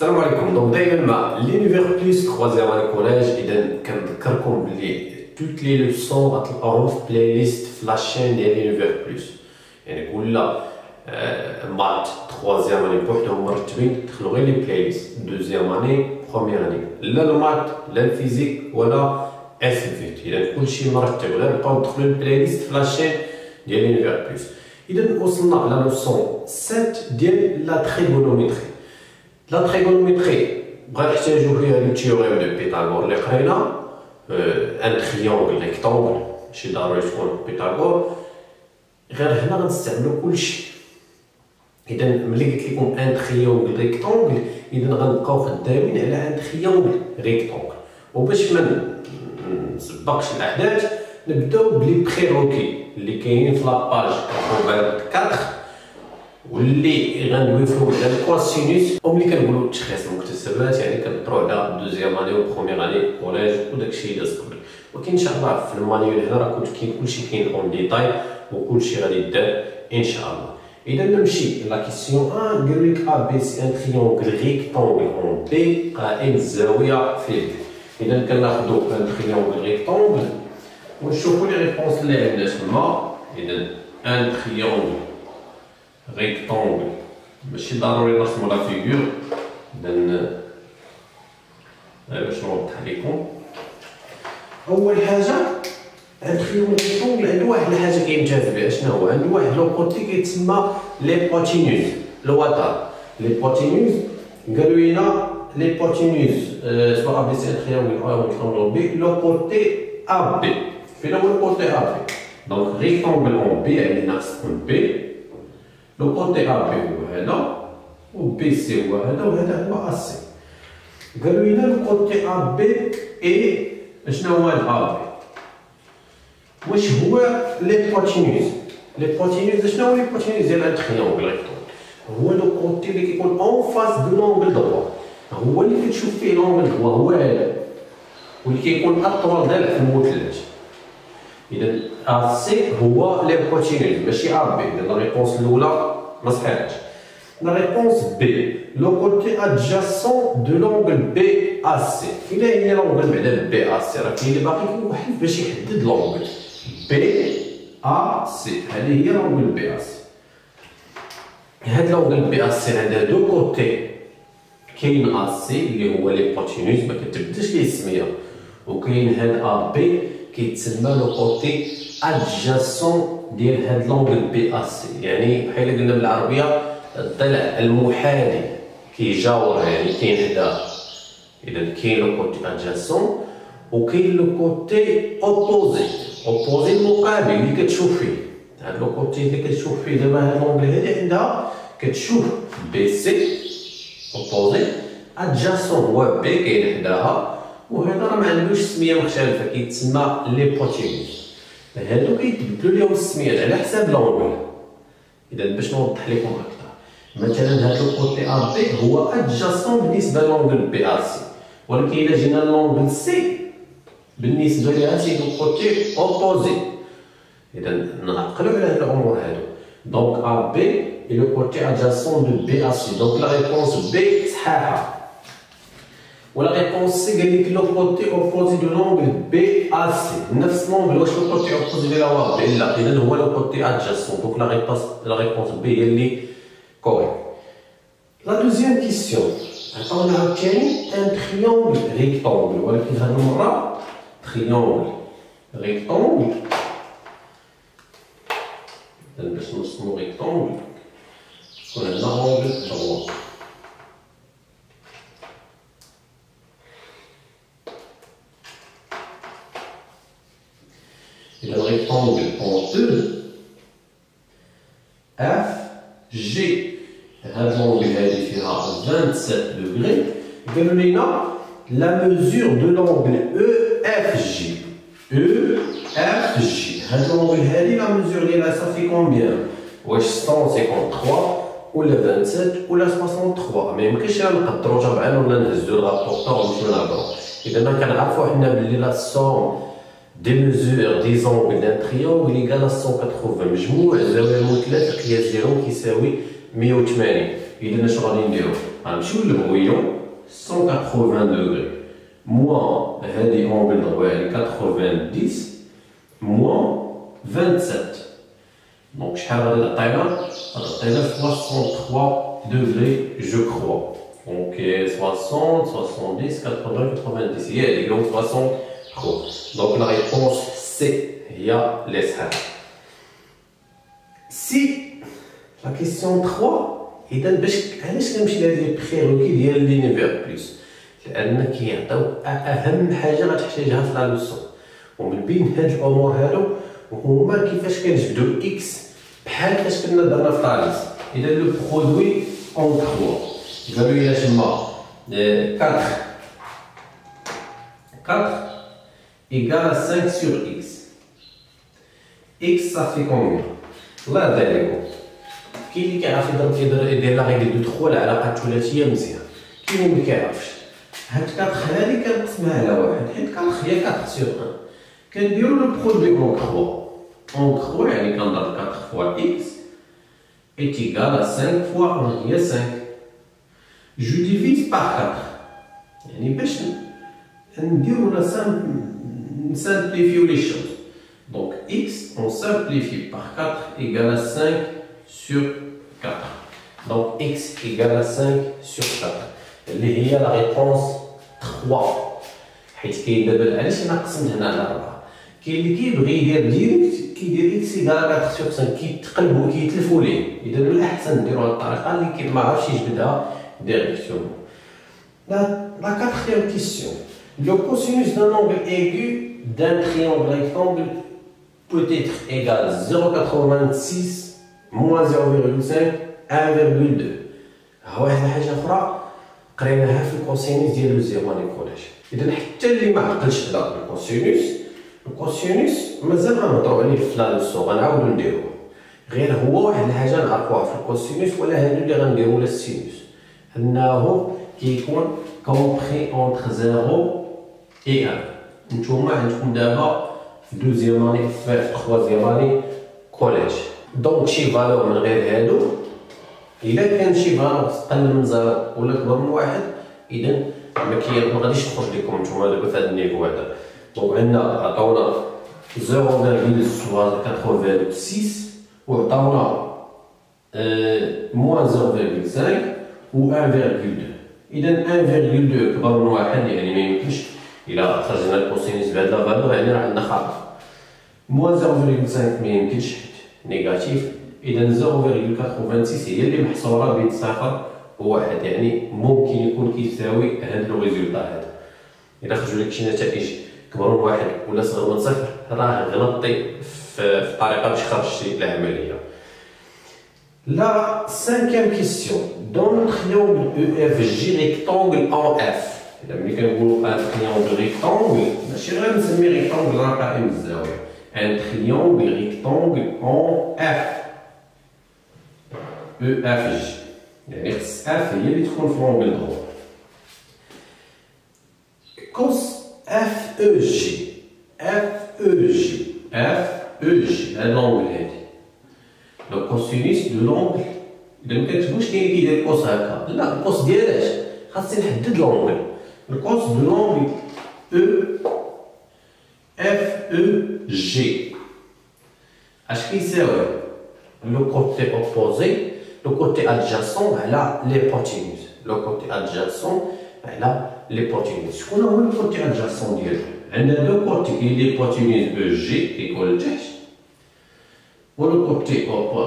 السلام عليكم. دونك دائما مع لينيفير بلس 3 année كوليج. اذا كنذكركم بلي توت لي لوسون غتلقاوهم في بلاي ليست في لاشين ديال لينيفير بلس، يعني كل مات 3 année بوحدهم مرتبين دخلوا غير لي بلاي ليست 2 année بروميير année، لا المات لا الفيزيك ولا اس فيت، اذا كلشي مرتب ولا نبقاو ندخلوا البلاي ليست في لاشين ديال لينيفير بلس. اذا وصلنا على لوسون 7 ديال لا تريغونوميتري. لا تريغونوميتري بغا نحتاجو فيها لو تيوريم دو بيتاغور اللي قرينا، ان تريونغل ريكتونغل ماشي ضروري تكون بيتاغور، غير هنا غنستعملو كلشي. اذا ملي قلت لكم ان تريونغل ريكتونغل اذا غنبقاو خدامين على ان تريونغل ريكتونغل. وباش ما نسبقش الاحداث نبداو بلي بريروكي اللي كاينين في لاباج 84 واللي غندويو على الكواسينوس. وملي كنقولوا تشخيص المكتسبات يعني كنهضروا على دوزيام اني و بروميير اني كوليج وداكشي اللي داز قبل، ولكن ان شاء الله في المانيول هنا راه كاين كلشي كاين اون ديتاي وكلشي غادي يدار ان شاء الله. اذا نمشي لا كيسيون 1 قال لك ا بي سي ان تريونغل ريكتونغل اون بي قائم الزاويه في بي. اذا كناخذوا ان تريونغل ريكتونغل ونشوفوا لي ريبونس اللي عندنا تما. اذا ان تريونغل ريكتونغل ماشي ضروري نرسمو لا فيغور، اذا باش نوضح لكم اول حاجه هاد التريونغل ريكتونغل عنده واحد الحاجه كيمتاز بها. شنو هو؟ عنده واحد لو كوتي كيتسمى لي بوتينوز الوتر. لي بوتينوز قالوا لينا لي بوتينوز سواء ا بي سي تريونغل ا ريكتونغل بي لو كوتي ا بي. فين هو الكوتي ا بي؟ دونك ريكتونغل اون بي عندنا خص تكون بي، لو كوتي ا بي هو هذا و بي سي هو هذا وهذا هو ا سي. قالوا لنا لو كوتي ا بي اي شنو هو هذا ا بي؟ واش هو لي بوتينوز؟ لي بوتينوز شنو هو لي بوتينوز ديال ان تريونغل ريكتونغل؟ هو لو كوتي اللي كيكون اون فاس دو لونغل دروا، هو اللي كتشوف فيه لونغل دروا هو هذا، واللي كيكون اطول ضلع في المثلث. اذا ا سي هو لي بوتينوز ماشي ا بي. اذا لا ريبونس الاولى ما صحيحاش. لا ريبونس بي لو كوتي ادجاسون دو لونغل بي ا سي. فين هي لونغل بعدا بي ا سي؟ راه كاين اللي باقي كيوحل باش يحدد لونغل بي ا سي. هذه هي لونغل بي ا سي. هاد لونغل بي ا سي عندها دو كوتي، كاين ا سي اللي هو لي بوتينوز ما كتبدلش ليه السميه، وكاين هاد ا بي كيتسمى لو كوتي ادجاسون ديال هاد لونغل بي ا سي. يعني بحال قلنا بالعربيه الضلع المحاذي كيجاورها يعني كاين حداها. اذا كاين لو كوتي ادجاسون وكاين لو كوتي اوبوزي. اوبوزي المقابل اللي كتشوف فيه. هاد لو كوتي اللي كتشوف فيه دابا هاد لونغل هادي عندها كتشوف بي سي اوبوزي، ادجاسون هو بي كاين حداها، وهذا راه ما عندوش سميه مختلفه كيتسمى لي بوتينوز. هادو كيتبدلوا ليهم السميات على حساب لونغل. اذا باش نوضح لكم اكثر، مثلا هاد لو كوتي ا بي هو ادجاسون بالنسبه لونغل بي ا سي، ولكن الا جينا لونغل سي بالنسبه لها سي لو كوتي اوبوزي. اذا نعقلوا على هاد الامور هادو. دونك ا بي اي لو كوتي ادجاسون دو بي ا سي. دونك لا ريبونس بي صحيحه. ولا ريبونس سي قال لك لو كوتي اوبوزي دو لونغل بي ا سي. نفس لونغل واش لو كوتي اوبوزي ديال ا بي؟ لا، اذا هو لو كوتي ادجاسون. دونك لا ريبونس بي هي اللي كوريكت. لا دوزيام كيسيون عطاونا عاوتاني ان تريونغل ريكتونغل، ولكن هاد المره تريونغل ريكتونغل. اذا باش نرسمو ريكتونغل تكون عندنا اونغل دروا. إذا rectangle en E F G. هاد لونغل هادي فيها 27 دوغري. قالوا لينا لا ميزور دو لونغل E F G. E F G هاد لونغل هادي لا ميزور ديالها صافي كومبيان؟ واش 153 ولا 27 ولا 63؟ ما يمكنش نقدروا طبعا ولا نهزوا الرابورتور ونمشيو نهضروا. اذا كنعرفوا حنا بلي لا سوم دي ميزور دي زونغل دان تريونغل ايكال 180. مجموع الزوايا المثلث القياس ديالهم كيساوي 180. اذا اش غادي نديرو؟ غنمشيو للبغويون 180 degrés moins هادي أونغل droit 90 moins 27. Donc شحال غادي تعطينا؟ غتعطينا 63 degrés je crois. Donc 60, 70, 80, 90. هي هاديك donc 63. Donc la réponse C هي les صحاح. Si la question 3 إذا باش علاش كنمشي لهاد لي بريروكي ديال لينيفير بلس؟ لأن كيعطيو أهم حاجة غتحتاجها في لا لوسون، ومن بين هاد الأمور هادو هما كيفاش كنجبدو إكس بحال كيفاش كنا درنا في لا ليست. إذا لو برودوي أون كخوا قالو لي تما 4 égale à 5 sur x. X ça fait combien؟ الله يرضي عليكم. كاين اللي كيعرف يدير لا ريغل دو 3 العلاقه الثلاثيه مزيان، كاين اللي مكيعرفش. هاد 4 هادي كنقسمها على واحد، حيت 4 هي 4 sur 1. كنديرو لو برودوي اون كخوا. اون كخوا يعني كنضرب 4 fois x est égal à 5 fois 1 هي 5. Je divise par 4 يعني باش نديرو لا simplifier les choses. Donc x, on simplifie par 4 égale à 5 sur 4. Donc x égale à 5 sur 4. اللي هي la réponse 3. حيت كاين دابا علاش انا قسمت هنا على 4. كاين اللي كيبغي يدير ديريكت كيدير x égale à 4 sur 5 كيتقلبوا كيتلفوا ليه. اذا من الاحسن نديروا هذه الطريقه اللي ما عرفش يجبدها ديريكتومون. La quatrième question. Le cosinus d'un angle aigu d'un triangle rectangle peut être égal à 0,86 moins 0,5 1,2. ها واحد الحاجه اخرى قريناها في الكوسينوس ديال لو زيرماني كوليج. اذا حتى اللي ما عقلش على الكوسينوس مازال غنهضروا عليه في لا لوسون غنعاودو نديروه، غير هو واحد الحاجه نعرفوها في الكوسينوس ولا هادو اللي غنديرو ولا السينوس، انه كيكون كومبري اونتر 0 et 1. نتوما عندكم دابا في دوزيام اني في تخوازيام اني كوليج. دونك شي فالور من غير هادو الا كان شي فالور تقل من 0 ولا كبر من 1 اذا ما غاديش تخرج لكم نتوما دابا في هذا النيفو هذا. دونك عندنا عطاونا 0,86 وعطاونا موان 0,5 و 1,2. اذا 1,2 كبر من 1 يعني ما يمكنش. إلا خرجنا الكوسينوس بهاد لا فالور يعني راه عندنا خطأ. موان 0,5 ما يمكنش نيجاتيف. إذا 0,86 هي اللي محصورة بين 0 و 1 يعني ممكن يكون كيساوي هاد لو ريزولتا هذا. إلا خرجوا لك شي نتائج كبر من 1 ولا صغر من 0 راه غلطتي في الطريقة باش خرجتي العملية. La cinquième question. Dans le triangle EFG rectangle en F. إذا ملي كنقولو ان تريونغل ريكتونغل ماشي غير نسمي ريكتونغل راه قائم بالزاوية. ان تريونغل ريكتونغل اون اف او اف جي يعني خص اف هي اللي تكون في لونغل دروا. كوس اف او جي هاد لونغل هادي لو كوسينوس دو لونغل. إذا مكتبوش كاين اللي كيدير كوس هكا، لا الكوس ديالاش خاصني نحدد لونغل. Le cos de l'angle EFEG. Est-ce qu'il sert le côté opposé, le côté adjacent à l'hypoténuse. Le côté adjacent à l'hypoténuse. Ce qu'on a le côté adjacent d'elle. On a le côté qui est l'hypoténuse EG qui est le test. Ou le côté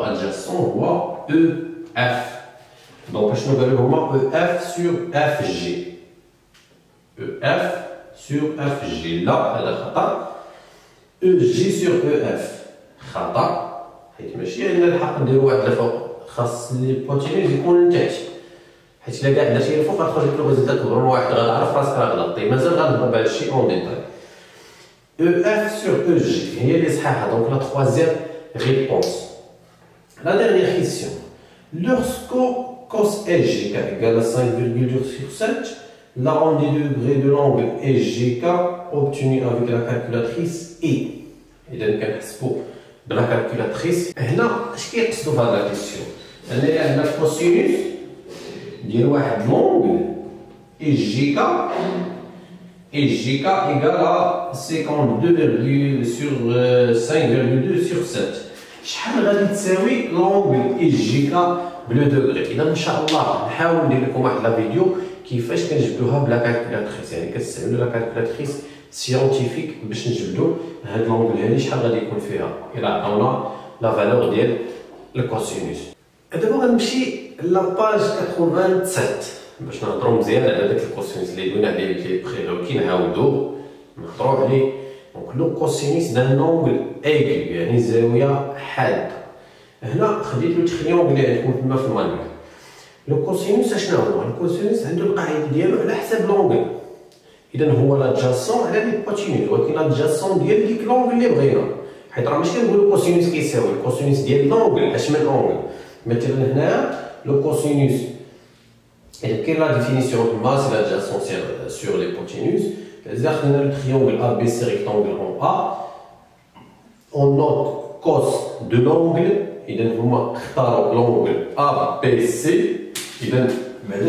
adjacent voit EF. Donc, je vais vous dire EF sur FG. EF sur FG. Là, هذا خطأ. EG sur EF. خطأ. حيت ماشي عندنا الحق نديرو واحد لفوق، خاص الهيبوتينوس يكون لتحت. حيت إلا كاع درتي لفوق غتخرج لك الريزلت كبر من 1 غتعرف راسك راه غلطتي. مازال غنهضر على هادشي اون ديتاي. EF sur EG هي اللي صحيحة. دونك لا troisième réponse. La dernière question. Lorsque cos EG égale à 5,2 sur 7, la ronde des degrés de l'angle EGK obtenue avec la calculatrice est. إذا كنحسبوا بلا كالكولاتريس. هنا اش كيقصدوا بهاد لا كيسيون؟ أنا عندنا كوسينوس ديال واحد لونغل اي جي كا ايكال ا 52 sur 5,2 sur 7. شحال غادي تساوي لونغل اي جي كا بلو دوغري؟ اذا ان شاء الله نحاول ندير لكم واحد لا فيديو كيفاش كنجبدوها بلا كالكولاتريس، يعني كنستعملوا لا كالكولاتريس سيونتيفيك باش نجبدوا هاد لونغل هادي شحال غادي يكون فيها الى عطاونا لا فالور ديال الكوسينوس. دابا غنمشي لاباج 87 باش نهضروا مزيان على داك الكوسينوس اللي دوينا عليه لي بريغوكي، نعاودو نهضروا عليه. دونك لو كوسينوس دان لونغل ايغي يعني زاويه حاده. هنا خديت لو تريونغل اللي عندكم تما في المانيوال. لو كوسينوس اشنو هو؟ الكوسينوس عنده القاعده ديالو على حساب لونغل، اذا هو لادجاسون على ليبوتينوس، ولكن لادجاسون ديال ديك لونغل اللي بغينا، حيت راه ماشي كنقولوا كوسينوس كيساوي الكوسينوس ديال لونغل اش من اونغل. مثلا هنا لو كوسينوس et quelle est la définition de masse et l'adjacent sur l'hypoténuse? C'est-à-dire que le triangle ABC rectangle en A, on note cos de l'angle, et donc l'angle ABC, et donc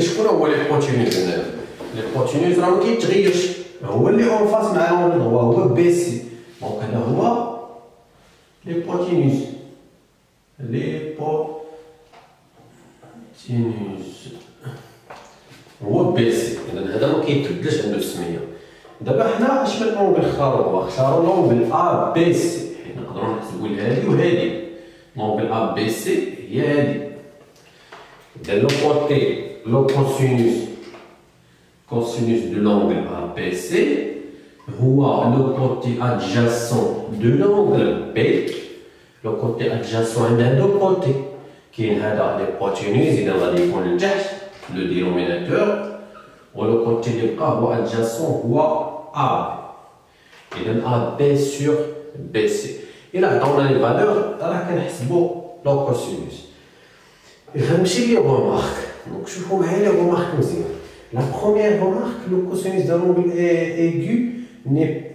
je connais l'hypoténuse. L'hypoténuse, c'est qui تغيرش، هو اللي en face مع l'angle droit هو BC. Donc هذا هو l'hypoténuse. L'hypoténuse. هو بيسي، اذا هذا ما كيتبدلش عنده السميه. دابا حنا اش من لونغل اختاروا لونغل ا بي سي، حيت نقدروا نحسبوا هادي وهادي. لونغل ا بي سي هي هادي. اذا لو كوتي لو كوسينوس دو لونغل ا بي سي هو لو كوتي ادجاسون دو لونغل بي. لو كوتي ادجاسون عندنا دو كوتي، كاين هذا ليبوتينوس اذا غادي يكون لتحت le dénominateur, ou le côté de A ou adjacent ou A. Et donc AB sur BC. Et là, dans les valeurs, on a le cosinus. Et je vais les remarques. Donc, je vous mets les remarques aussi. La première remarque, le cosinus d'un angle aigu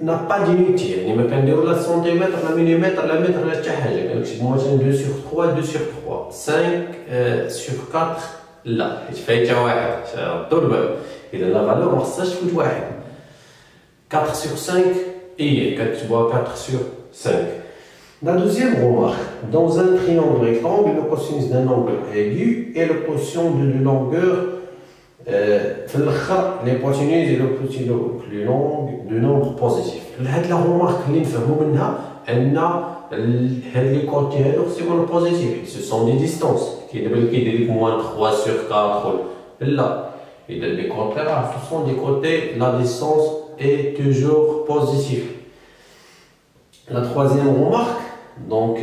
n'a pas d'unité. Il me peut dire la centimètre, la millimètre, la mètre, la tchahage. Donc, je vais 2 sur 3, 2 sur 3, 5 sur 4. لا حيت فايته واحد ضرب، اذا لا فالور ما خصهاش تفوت واحد. 4 sur 5 et كتكتبوها 4 sur 5. La deuxième remarque, dans un triangle rectangle, le cosinus d'un angle aigu est le quotient de longueur في الاخر l'hypoténuse est le plus long de nombre positif. هاد لا remarque اللي نفهموا منها ان هاد لي كوتي هادو خصو يكونوا بوزيتيف، سو سون دي ديستونس. كاين دابا اللي كيدير لك موان 3 sur 4 لا، اذا لي كوتي راه سو سون دي كوتي لا ديستونس est toujours positive. La troisième remarque, donc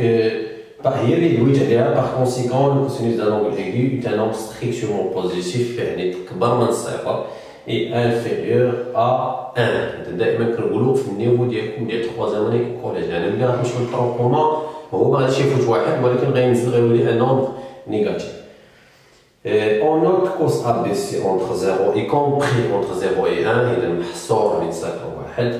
هي اللي دويت عليها، par conséquent le cosinus d'un angle aigu est un nombre strictement positif، يعني كبر من صفر et inférieur à 1. دائما كنقولوا في النيفو ديالكم ديال 3 اني كوليج، يعني ملي غتمشيو للترونكوما هو ما غاديش يفوت واحد، ولكن غينزل غيولي ان نومبر نيجاتيف. On note cos ABC entre 0 y compris entre 0 et 1 إذا محصور بين 0 و 1.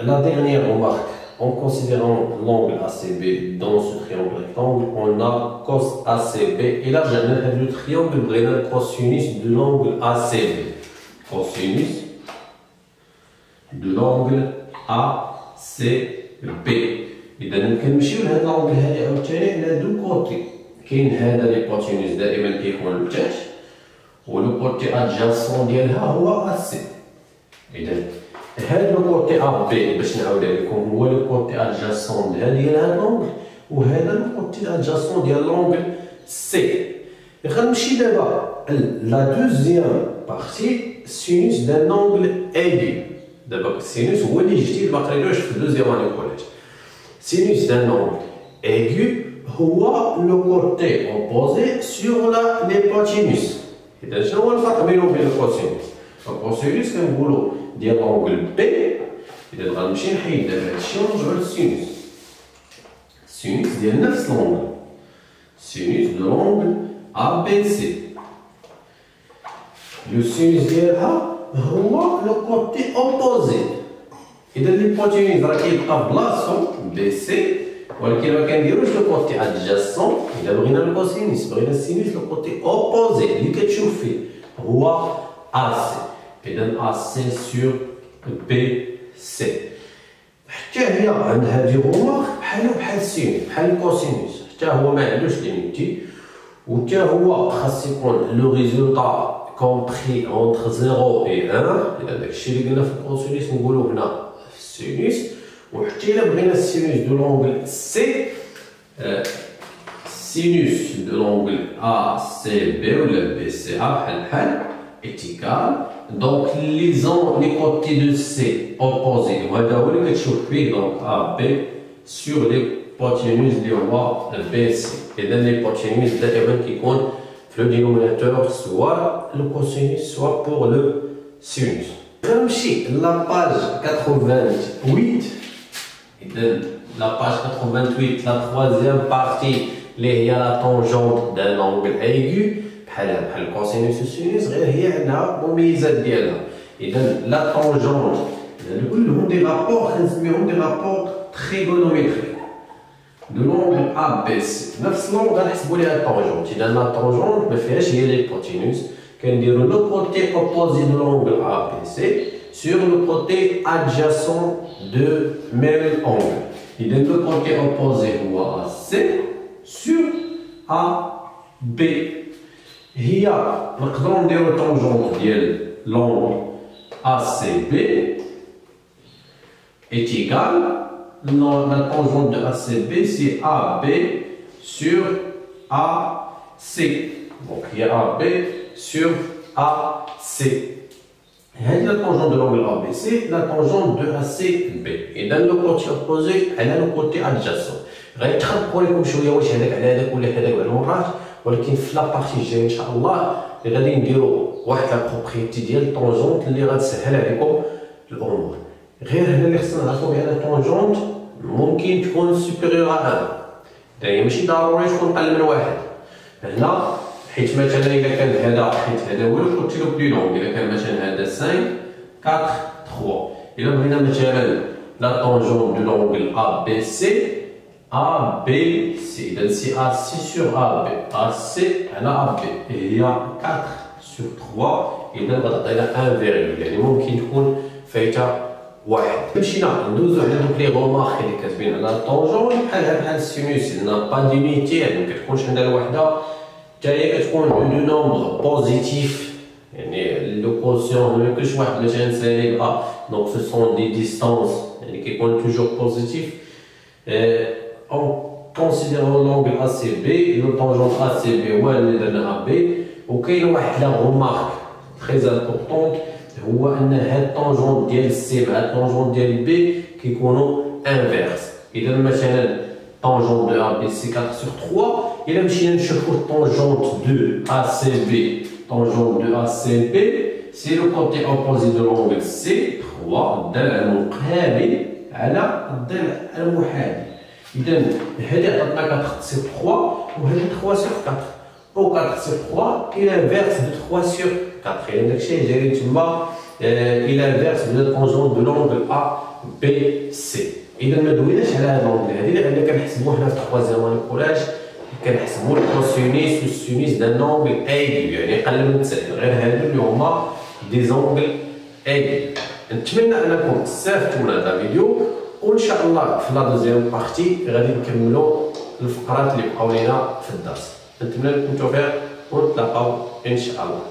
La dernière remarque, en considérant l'angle ACB dans ce triangle rectangle, on a cos ACB. Et là, j'ai le triangle le cosinus de l'angle ACB. Cosinus de l'angle ACB. إذا كنمشيو لهاد l'angle هادي عاوتاني على دو كوتي. كاين هذا ليبوتينوس دائما كيكون لتحت، ولو كوتي ادجاسون ديالها هو AC. إذا هذا لو كوتي AB باش نعاودها لكم هو لو كوتي ادجاسون ديال هذا لونغل، وهذا لو كوتي ادجاسون ديال لونغل سي. غنمشي دابا لا دوزيام بارتي سينوس دان لونغل aigu. دابا السينوس هو اللي جديد ما قريناش في الدوزيام اني كوليج. سينوس دان لونغل aigu هو لو كوتي اوبوزي سور ليبوتينوس. إذا شنو هو الفرق بينه وبين الكوسينوس؟ الكوسينوس كنقولوا ديال لونغل بي. إذا غنمشي نحيد دابا هادشي ونرجعو للسينوس. السينوس ديال نفس لونغل، سينوس دو لونغل ABC. لو سينوس ديالها هو لو كوتي اوبوزي. إذا ليبوتينوس راه كيبقى بلاصتو BC، ولكن ما كنديروش لو كوتي ادجاسون. الا بغينا الكوسينوس بغينا السينوس لو كوتي اوبوزي اللي كتشوف فيه هو ا سي. اذا ا سي سور بي سي. حتى هي عندها دي غومارك بحال السينوس بحال الكوسينوس، حتى هو ما عندوش ليميتي، وحتى هو خاص يكون لو ريزولطا كومبري اونتر 0 et 1. اذا داكشي اللي قلنا في الكوسينوس نقولو هنا في السينوس. وحتى الا بغينا السينوس دو لونغل سي، سينوس دو لونغل ا سي بي ولا بي سي ا بحال ايتيكال. دونك لي كوتي دو سي اوبوزي، وهذا هو اللي كتشوف فيه دونك ا بي سور لي بوتينوس اللي هو بي سي. اذا لي بوتينوس دائما كيكون في لو دينوميناتور سوا لو كوسينوس سوا بور لو سينوس. غنمشي لاباج 88. إذا لاباج 88 لا تخوازيام بارتي اللي هي لا طونجونت دان أونغل أيغو بحال الكوسينوس والسينوس، غير هي عندها المميزات ديالها. إذا لا طونجونت كلهم دي رابور كنسميهم دي رابور تريغونوميتريك دو لونغل أ بي سي. نفس لونغ غنحسبو ليها الطونجونت. إذا لا طونجونت ما فيهاش هي ليبوتينوس، كنديرو لو كوتي اوبوزي دو لونغل أ بي سي sur le côté adjacent de même angle. Et donc le côté opposé هو AC sur AB. هي نقدروا نديرو طونجونت ديال l'angle ACB est égal. La tangente de ACB c'est AB sur AC. Donc il y a AB sur AC. هذه لا طونجون دو لونغل ا بي سي، لا طونجون دو ا سي بي. اذا لو كوتي اوبوزي على لو كوتي ادجاسون. غيتخبقوا لكم شويه واش هذاك على هذاك ولا هذاك على المرات، ولكن في لابارتي الجايه ان شاء الله اللي غادي نديروا واحد لا بروبريتي ديال الطونجونت اللي غتسهل عليكم الامور. غير هنا اللي خصنا نعرفوا بان الطونجونت ممكن تكون سوبيريور ا 1، يعني ماشي ضروري تكون اقل من واحد. هنا حيت مثلا الا كان هذا، حيت هذا هو لو كوتي لو بلو لونغ، الا كان مثلا هذا 5 4 3. الا بغينا مثلا لا طونجون دو لونغل ا بي سي، ا بي سي اذا سي ا سي سور ا بي، ا سي على ا بي هي 4 سور 3. اذا غتعطينا 1 فيرغول، يعني ممكن تكون فايته واحد. مشينا ندوزو على دوك لي غومارك اللي كاتبين على الطونجون بحال السينوس. عندنا با ديميتي، يعني مكتكونش عندنا الوحده حتى هي كتكون دو نومبر بوزيتيف، يعني لو كوسيون ما يكونش واحد مثلا سالب ا. دونك سو سون دي ديستانس يعني كيكون توجور بوزيتيف. اون كونسيديرون لونغل ا سي بي، لو طونجونت ا سي بي هو اللي درنا ا بي. وكاين واحد لا غومارك تري امبورطونط، هو ان هاد الطونجونت ديال سي مع الطونجونت ديال بي كيكونوا انفيرس. اذا مثلا طونجونت دو ا بي سي 4 sur 3. إلا مشينا نشوفو الطونجونت دو ا سي بي، طونجونت دو ا سي بي سي لو كوتي اوبوزي دو لونغل سي 3، الضلع المقابل على الضلع المحاذي. إذا هادي عطاتنا 4 sur 3 وهادي 3 sur 4، و 4 sur 3 إلى انفيرس دو 3 sur 4. يعني داكشي اللي جايين تما إلى انفيرس دو طونجونت دو لونغل ا بي سي. إذا ما دويناش على هاد لونغل هادي لأن كنحسبوه حنا في 3 كولاج، كنحسبوا الكوسينوس والسينوس دان اونغل ايغو، يعني اقل من 90. غير هادو اللي هما دي زونغل ايغو. نتمنى انكم استفدتوا من هذا الفيديو، وان شاء الله في لا دوزيام بارتي غادي نكملوا الفقرات اللي بقاو لينا في الدرس. نتمنى لكم التوفيق ونتلاقاو ان شاء الله.